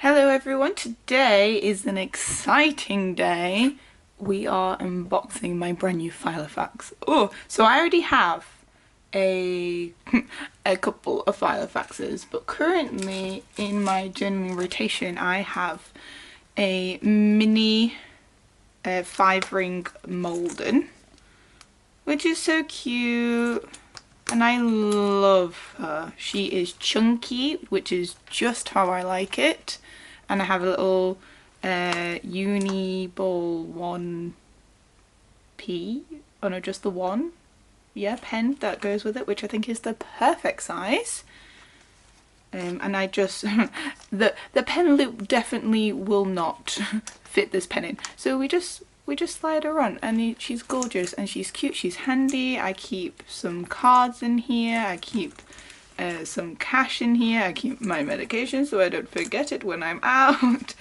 Hello everyone, today is an exciting day. We are unboxing my brand new Filofax. Oh, so I already have a couple of Filofaxes, but currently in my journaling rotation I have a mini 5-ring Molden, which is so cute. And I love her. She is chunky, which is just how I like it. And I have a little uni ball 1p, oh no, just the one, yeah, pen that goes with it, which I think is the perfect size. And I just, the pen loop definitely will not fit this pen in. So we just slide her on, and she's gorgeous and she's cute, she's handy. I keep some cards in here, I keep some cash in here, I keep my medication so I don't forget it when I'm out.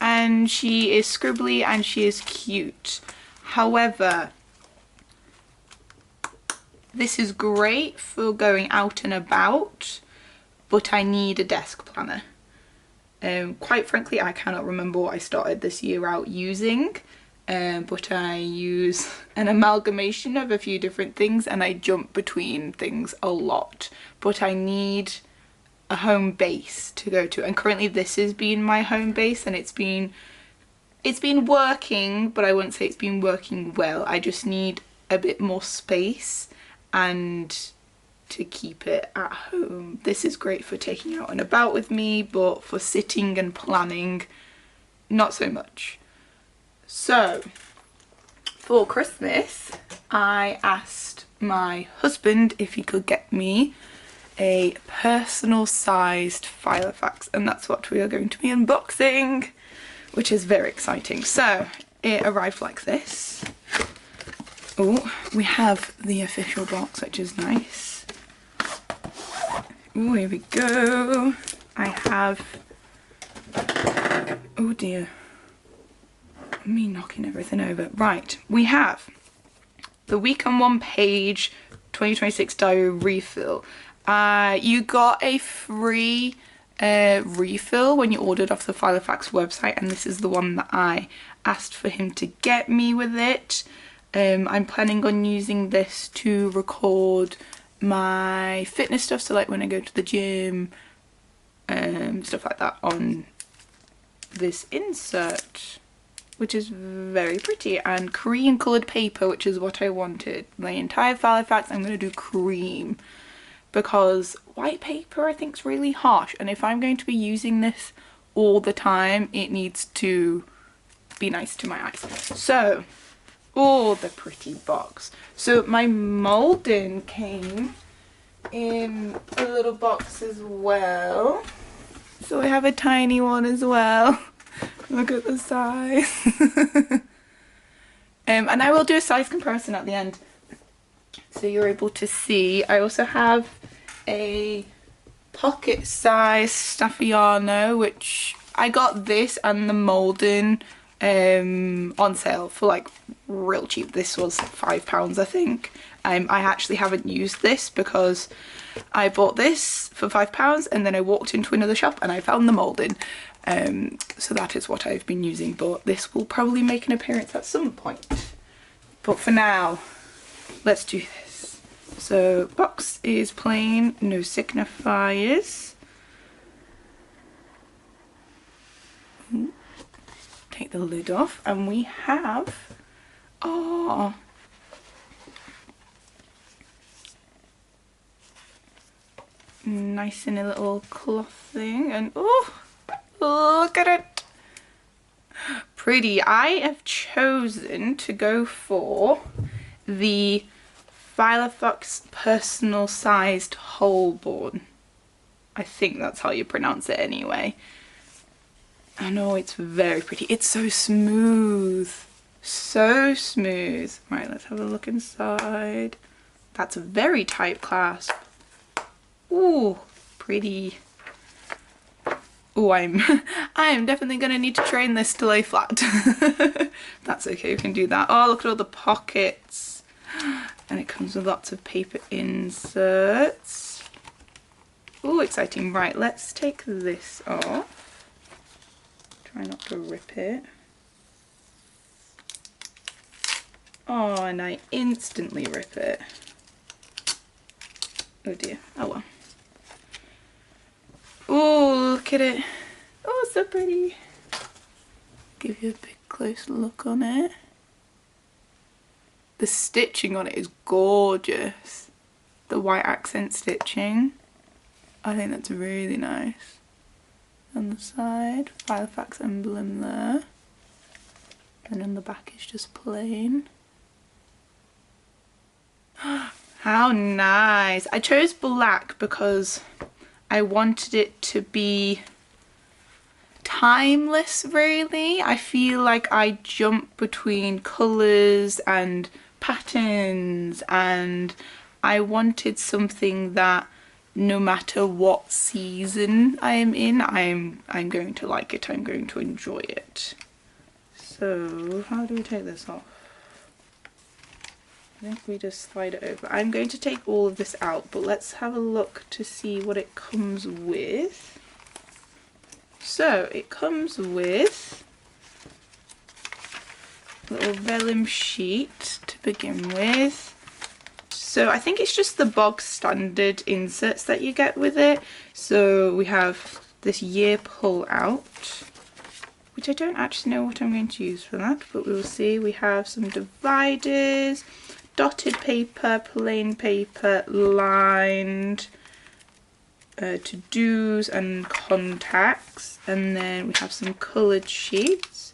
And she is scribbly and she is cute. However, this is great for going out and about, but I need a desk planner. Quite frankly, I cannot remember what I started this year out using. But I use an amalgamation of a few different things and I jump between things a lot. But I need a home base to go to, and currently this has been my home base, and it's been working, but I wouldn't say it's been working well. I just need a bit more space and to keep it at home. This is great for taking out and about with me, but for sitting and planning, not so much. So, for Christmas, I asked my husband if he could get me a personal sized Filofax, and that's what we are going to be unboxing, which is very exciting. So, it arrived like this. Oh, we have the official box, which is nice. Oh, here we go. I have, oh dear, me knocking everything over. Right, we have the week on one page 2026 diary refill. You got a free refill when you ordered off the Filofax website, and this is the one that I asked for him to get me with it. I'm planning on using this to record my fitness stuff, so like when I go to the gym, stuff like that, on this insert, which is very pretty, and cream coloured paper, which is what I wanted. My entire Filofax I'm going to do cream, because white paper I think is really harsh, and if I'm going to be using this all the time, it needs to be nice to my eyes. So, oh, the pretty box. So my Molden came in a little box as well. So I have a tiny one as well. Look at the size. And I will do a size comparison at the end, so you're able to see. I also have a pocket size Staffiano, which I got this and the Molden on sale for like real cheap. This was £5 I think. I actually haven't used this because I bought this for £5 and then I walked into another shop and I found the Molden. So that is what I've been using, but this will probably make an appearance at some point. But for now, let's do this. So, box is plain, no signifiers. Take the lid off, and we have, oh, nice in a little cloth thing, and oh, look at it. Pretty. I have chosen to go for the Filofax personal sized Holborn. I think that's how you pronounce it anyway. I know, it's very pretty. It's so smooth. So smooth. Right, let's have a look inside. That's a very tight clasp. Ooh, pretty. Oh, I'm definitely gonna need to train this to lay flat. That's okay, we can do that. Oh, look at all the pockets. And it comes with lots of paper inserts. Oh, exciting. Right, let's take this off. Try not to rip it. Oh, and I instantly rip it. Oh dear. Oh well. Oh, look at it. Oh, so pretty. Give you a big close look on it. The stitching on it is gorgeous. The white accent stitching. I think that's really nice. On the side, Filofax emblem there. And on the back is just plain. How nice. I chose black because I wanted it to be timeless, really. I feel like I jump between colours and patterns, and I wanted something that no matter what season I am in, I'm going to like it, I'm going to enjoy it. So how do we take this off? I think we just slide it over. I'm going to take all of this out, but let's have a look to see what it comes with. So it comes with a little vellum sheet to begin with. So I think it's just the bog standard inserts that you get with it. So we have this year pull out, which I don't actually know what I'm going to use for that, but we will see. We have some dividers, dotted paper, plain paper, lined, to-dos and contacts, and then we have some coloured sheets.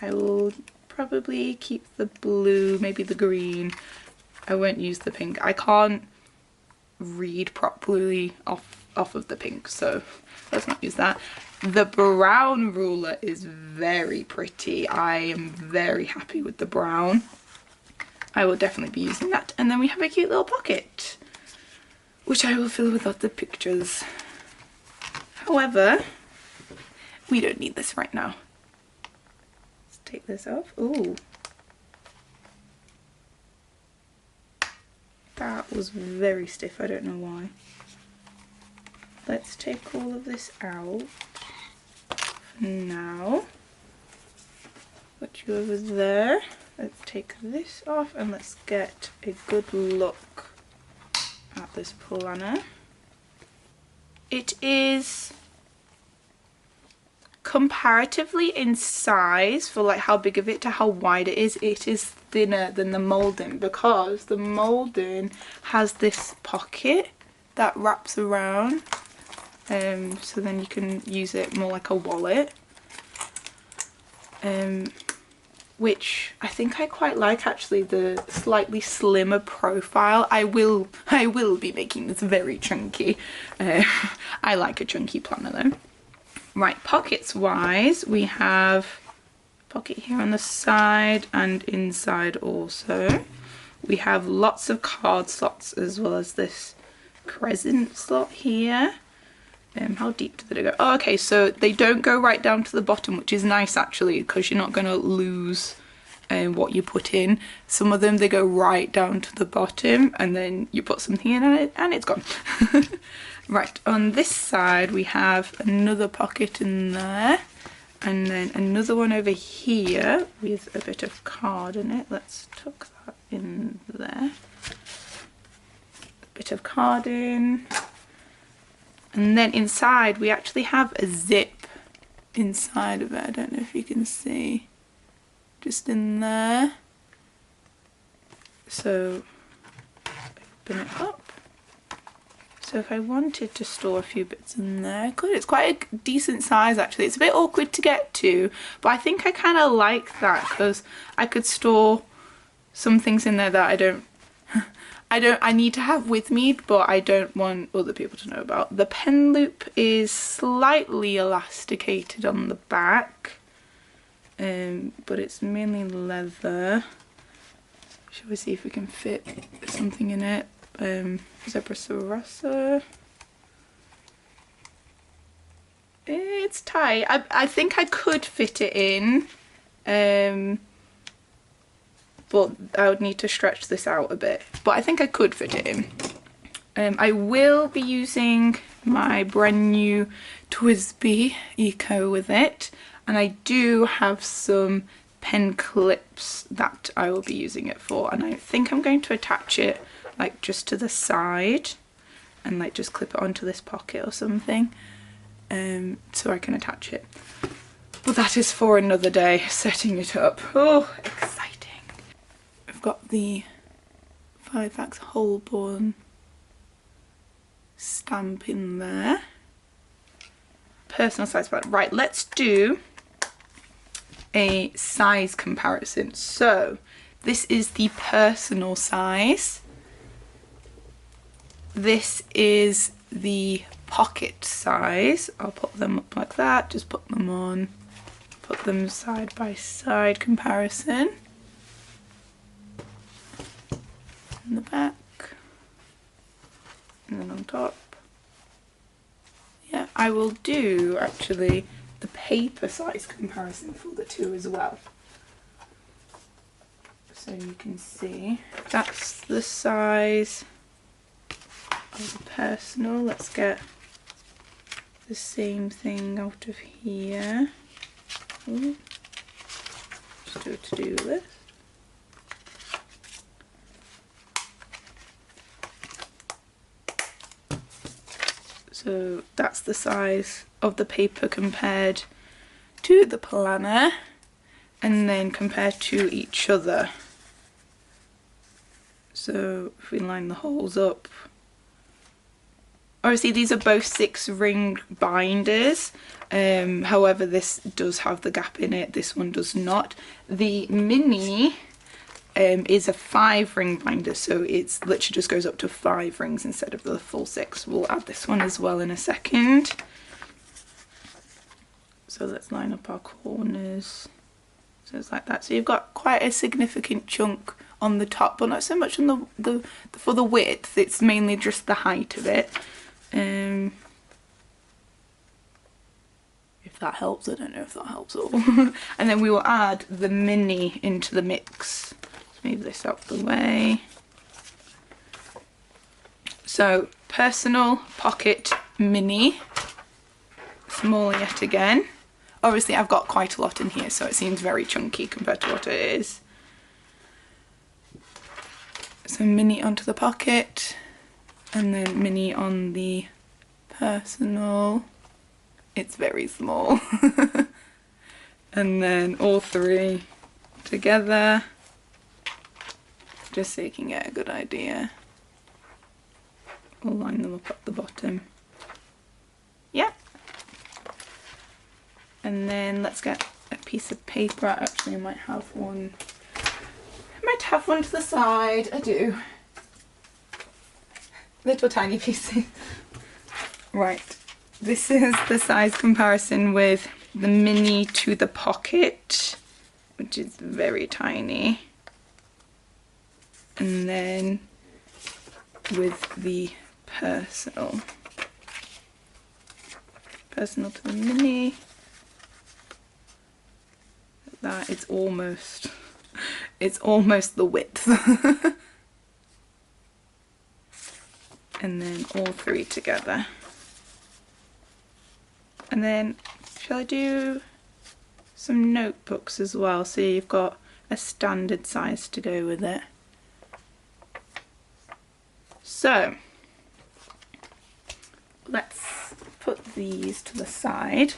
I will probably keep the blue, maybe the green. I won't use the pink. I can't read properly off of the pink, so let's not use that. The brown ruler is very pretty. I am very happy with the brown. I will definitely be using that. And then we have a cute little pocket, which I will fill with other pictures. However, we don't need this right now. Let's take this off. Ooh. That was very stiff, I don't know why. Let's take all of this out for now. Put you over there. Let's take this off and let's get a good look at this planner. It is comparatively in size for like how big of it to how wide it is thinner than the moulding, because the moulding has this pocket that wraps around, so then you can use it more like a wallet, which I think I quite like actually, the slightly slimmer profile. I will be making this very chunky. I like a chunky planner though. Right, pockets wise, we have a pocket here on the side and inside also. We have lots of card slots as well as this crescent slot here. How deep do they go? Oh, okay, so they don't go right down to the bottom, which is nice actually, because you're not going to lose what you put in. Some of them, they go right down to the bottom and then you put something in and it's gone. Right, on this side we have another pocket in there, and then another one over here with a bit of card in it. Let's tuck that in there. A bit of card in. And then inside we actually have a zip inside of it. I don't know if you can see. Just in there. So open it up. So if I wanted to store a few bits in there, I could. It's quite a decent size actually. It's a bit awkward to get to, but I think I kind of like that because I could store some things in there that I need to have with me, but I don't want other people to know about. The pen loop is slightly elasticated on the back, but it's mainly leather. Shall we see if we can fit something in it? Zebra Sarasa. It's tight. I think I could fit it in, but I would need to stretch this out a bit. But I think I could fit it in. I will be using my brand new TWSBI Eco with it, And I do have some pen clips that I will be using it for, and I think I'm going to attach it like just to the side and like just clip it onto this pocket or something, so I can attach it. But that is for another day, setting it up. Oh, exciting. I've got the Filofax Holborn stamp in there. Personal size palette. Right, let's do a size comparison. So this is the personal size. This is the pocket size. I'll put them up like that, just put them on, put them side by side comparison. In the back, and then on top. Yeah, I will do actually the paper size comparison for the two as well. So you can see that's the size of the personal. Let's get the same thing out of here. Ooh. Just do a to-do list. So that's the size of the paper compared to the planner, and then compared to each other. So if we line the holes up, obviously these are both 6-ring binders, however this does have the gap in it, this one does not. The mini is a 5-ring binder, so it's literally just goes up to 5 rings instead of the full 6. We'll add this one as well in a second. So let's line up our corners. So it's like that. So you've got quite a significant chunk on the top, but not so much on for the width. It's mainly just the height of it. If that helps, I don't know if that helps at all. And then we will add the mini into the mix. Let's move this out the way. So personal, pocket, mini, small yet again. Obviously I've got quite a lot in here, so it seems very chunky compared to what it is. So mini onto the pocket, and then mini on the personal. It's very small. And then all 3 together, just so you can get a good idea. We'll line them up at the bottom. Yeah. And then let's get a piece of paper. Actually, I might have one. I might have one to the side. I do. Little tiny pieces. Right. This is the size comparison with the mini to the pocket, which is very tiny. And then with the personal. Personal to the mini. That it's almost the width. And then all 3 together. And then shall I do some notebooks as well, so you've got a standard size to go with it. So let's put these to the side.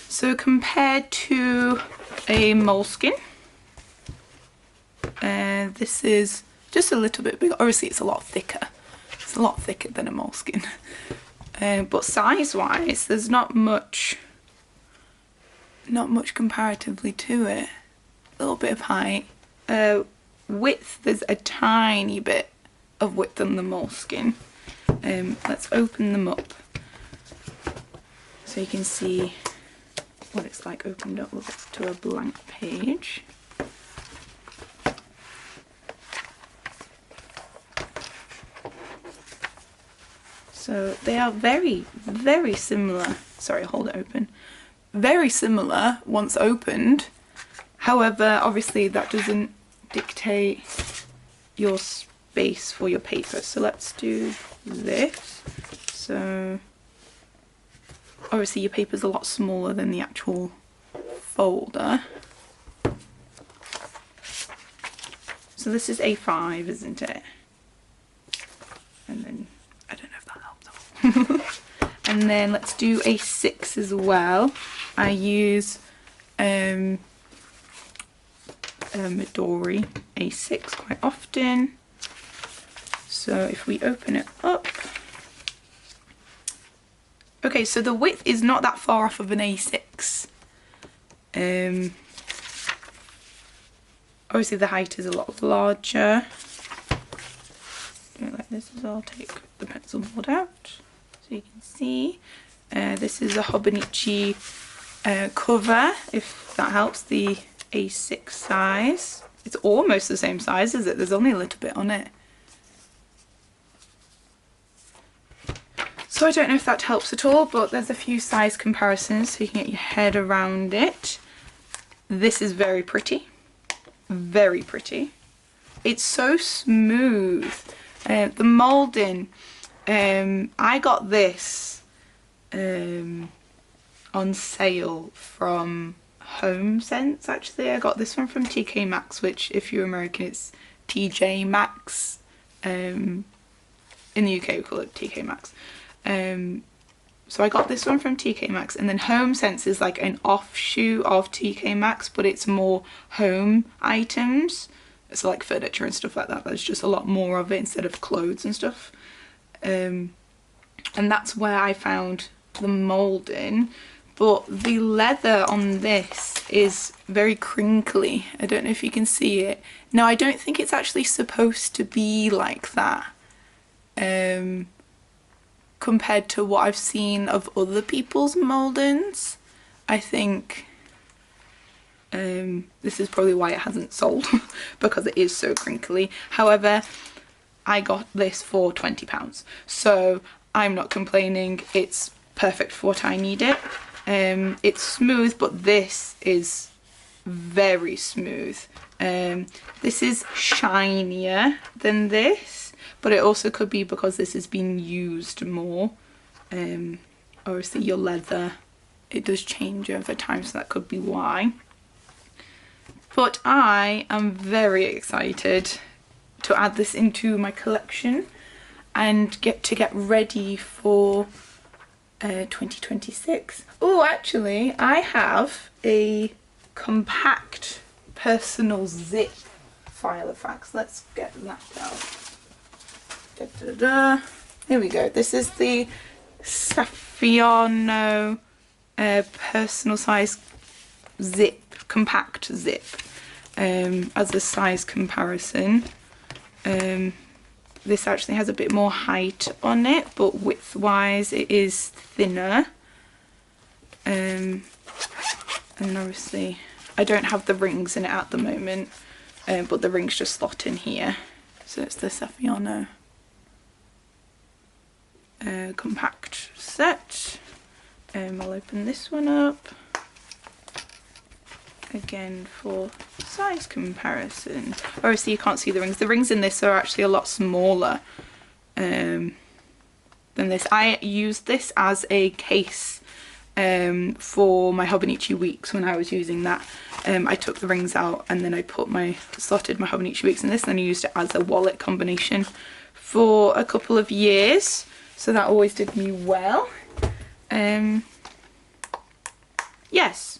So compared to a Moleskine, this is just a little bit bigger. Obviously it's a lot thicker. It's a lot thicker than a Moleskine. But size-wise, there's not much comparatively to it. A little bit of height. Width, there's a tiny bit of width on the Moleskine. Let's open them up so you can see what it's like opened up to a blank page. So they are very, very similar. Sorry, hold it open. Very similar once opened. However, obviously that doesn't dictate your space for your paper. So let's do this. So obviously your paper's a lot smaller than the actual folder. So this is A5, isn't it? And then, I don't know if that helps. And then let's do A6 as well. I use Midori A6 quite often. So if we open it up. Okay, so the width is not that far off of an A6. Obviously the height is a lot larger. Do it like this as well. Take the pencil board out so you can see. This is a Hobonichi cover, if that helps, the A6 size. It's almost the same size, is it? There's only a little bit on it. So I don't know if that helps at all, but there's a few size comparisons so you can get your head around it. This is very pretty. Very pretty. It's so smooth. The moulding, I got this on sale from Home Sense, actually. I got this one from TK Maxx, which if you're American it's TJ Maxx. In the UK we call it TK Maxx. So I got this one from TK Maxx, and then Home Sense is like an offshoot of TK Maxx, but it's more home items. It's like furniture and stuff like that. There's just a lot more of it instead of clothes and stuff. And that's where I found the moulding. But the leather on this is very crinkly. I don't know if you can see it. Now, I don't think it's actually supposed to be like that. Compared to what I've seen of other people's mouldings. I think this is probably why it hasn't sold, because it is so crinkly. However, I got this for £20, so I'm not complaining. It's perfect for what I need it. It's smooth, but this is very smooth. This is shinier than this, but it also could be because this has been used more. Obviously your leather, it does change over time, so that could be why. But I am very excited to add this into my collection and get ready for 2026. Oh, actually, I have a compact personal zip Filofax. Let's get that out. Da, da, da. Here we go. This is the Saffiano personal size zip, compact zip, as a size comparison. This actually has a bit more height on it, but width wise it is thinner. And obviously I don't have the rings in it at the moment, but the rings just slot in here. So it's the Saffiano compact set. I'll open this one up again for size comparison. Obviously you can't see the rings. The rings in this are actually a lot smaller than this. I used this as a case for my Hobonichi weeks when I was using that. I took the rings out and then I slotted my Hobonichi weeks in this, and then I used it as a wallet combination for a couple of years. So that always did me well. Yes.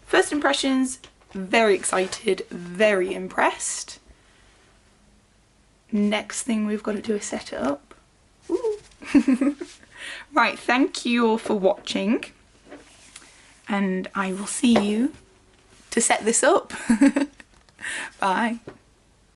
First impressions, very excited, very impressed. Next thing we've got to do is set it up. Ooh. Right, thank you all for watching, and I will see you to set this up. Bye.